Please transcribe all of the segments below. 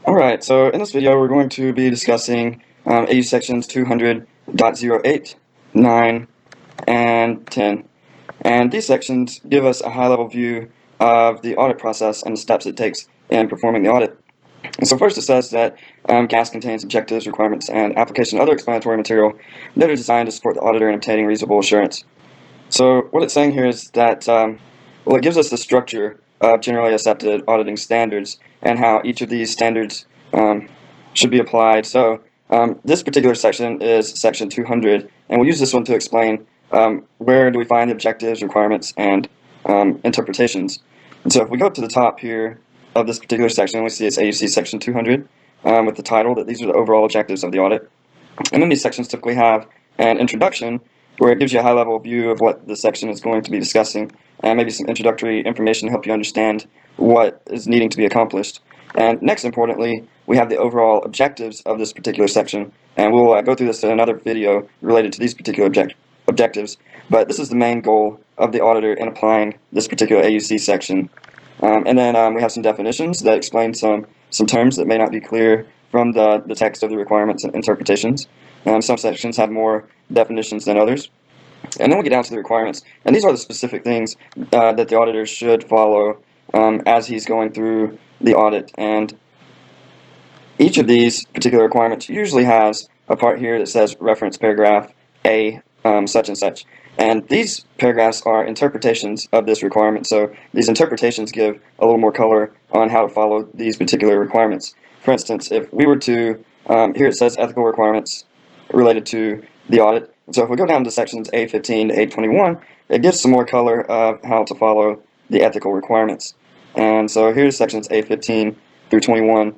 Alright, so in this video we're going to be discussing AU sections 200.08, 9, and 10. And these sections give us a high-level view of the audit process and the steps it takes in performing the audit. And so first it says that GAAS contains objectives, requirements, and application of other explanatory material that are designed to support the auditor in obtaining reasonable assurance. So what it's saying here is that, it gives us the structure of generally accepted auditing standards and how each of these standards should be applied. So this particular section is section 200, and we'll use this one to explain where do we find the objectives, requirements, and interpretations. And so if we go up to the top here of this particular section, we see it's AUC section 200 with the title that these are the overall objectives of the audit. And then these sections typically have an introduction where it gives you a high-level view of what the section is going to be discussing and maybe some introductory information to help you understand what is needing to be accomplished. And next, importantly, we have the overall objectives of this particular section, and we'll go through this in another video related to these particular objectives, but this is the main goal of the auditor in applying this particular AUC section. And then we have some definitions that explain some terms that may not be clear from the text of the requirements and interpretations. Some sections have more definitions than others. And then we get down to the requirements, and these are the specific things that the auditor should follow as he's going through the audit. And each of these particular requirements usually has a part here that says reference paragraph A, such and such. And these paragraphs are interpretations of this requirement, so these interpretations give a little more color on how to follow these particular requirements. For instance, if we were to, here it says ethical requirements related to the audit. So if we go down to sections A15 to A21, it gives some more color of how to follow the ethical requirements. And so here's sections A15 through 21.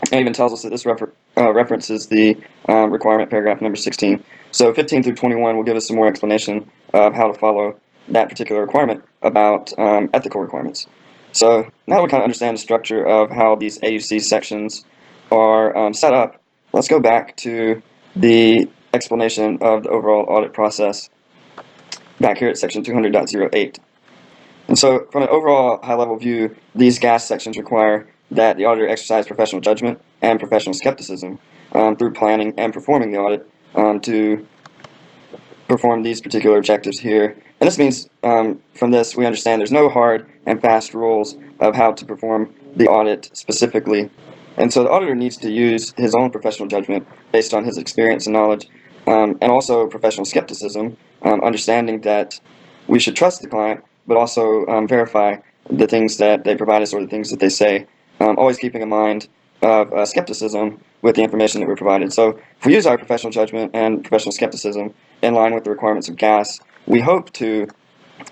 It even tells us that this references the requirement paragraph number 16. So 15 through 21 will give us some more explanation of how to follow that particular requirement about ethical requirements. So now that we kind of understand the structure of how these AUC sections are set up, let's go back to the explanation of the overall audit process back here at section 200.08. And so from an overall high-level view, these GAAS sections require that the auditor exercise professional judgment and professional skepticism through planning and performing the audit to perform these particular objectives here. And this means from this we understand there's no hard and fast rules of how to perform the audit specifically. And so the auditor needs to use his own professional judgment based on his experience and knowledge, and also professional skepticism, understanding that we should trust the client, but also verify the things that they provide us or the things that they say, always keeping in mind of skepticism with the information that we're provided. So if we use our professional judgment and professional skepticism in line with the requirements of GAAS, we hope to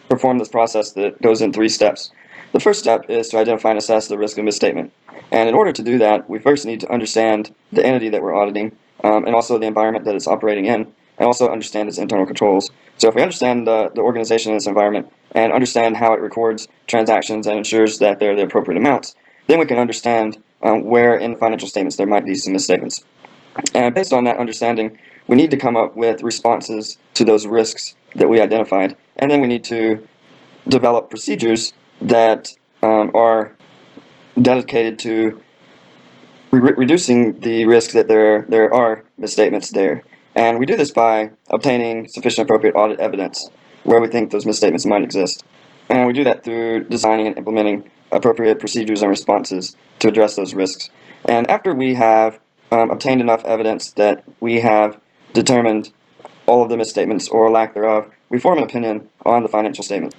perform this process that goes in 3 steps. The first step is to identify and assess the risk of misstatement. And in order to do that, we first need to understand the entity that we're auditing, and also the environment that it's operating in, and also understand its internal controls. So if we understand the organization and its environment, and understand how it records transactions and ensures that they're the appropriate amounts, then we can understand where in the financial statements there might be some misstatements. And based on that understanding, we need to come up with responses to those risks that we identified, and then we need to develop procedures that are dedicated to reducing the risk that there are misstatements there. And we do this by obtaining sufficient appropriate audit evidence where we think those misstatements might exist. And we do that through designing and implementing appropriate procedures and responses to address those risks. And after we have obtained enough evidence that we have determined all of the misstatements or lack thereof, we form an opinion on the financial statement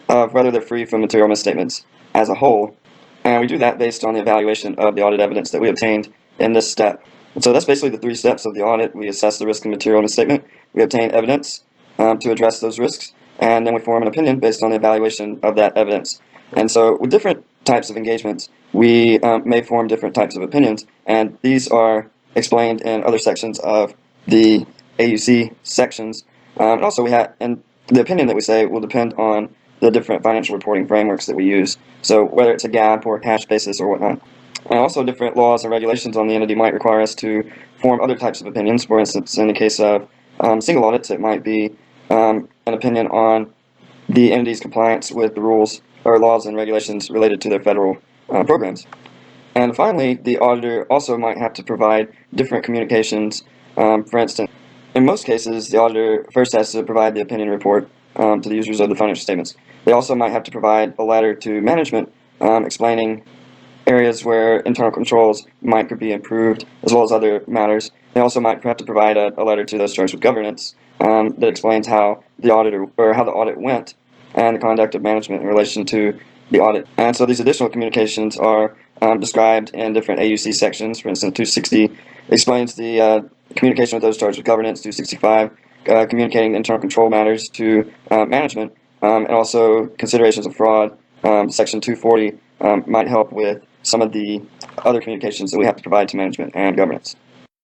of whether they're free from material misstatements as a whole. And we do that based on the evaluation of the audit evidence that we obtained in this step. And so that's basically the 3 steps of the audit. We assess the risk of material misstatement, we obtain evidence to address those risks, and then we form an opinion based on the evaluation of that evidence. And so with different types of engagements, we may form different types of opinions, and these are explained in other sections of the AUC sections. And also and the opinion that we say will depend on the different financial reporting frameworks that we use. So whether it's a GAAP or a cash basis or whatnot. And also different laws and regulations on the entity might require us to form other types of opinions. For instance, in the case of single audits, it might be an opinion on the entity's compliance with the rules or laws and regulations related to their federal programs. And finally, the auditor also might have to provide different communications. For instance, in most cases, the auditor first has to provide the opinion report to the users of the financial statements. They also might have to provide a letter to management explaining areas where internal controls might be improved, as well as other matters. They also might have to provide a letter to those charged with governance that explains how the audit went and the conduct of management in relation to the audit. And so these additional communications are described in different AUC sections. For instance, 260 explains the communication with those charged with governance. 265 communicating internal control matters to management, and also considerations of fraud. Section 240 might help with some of the other communications that we have to provide to management and governance.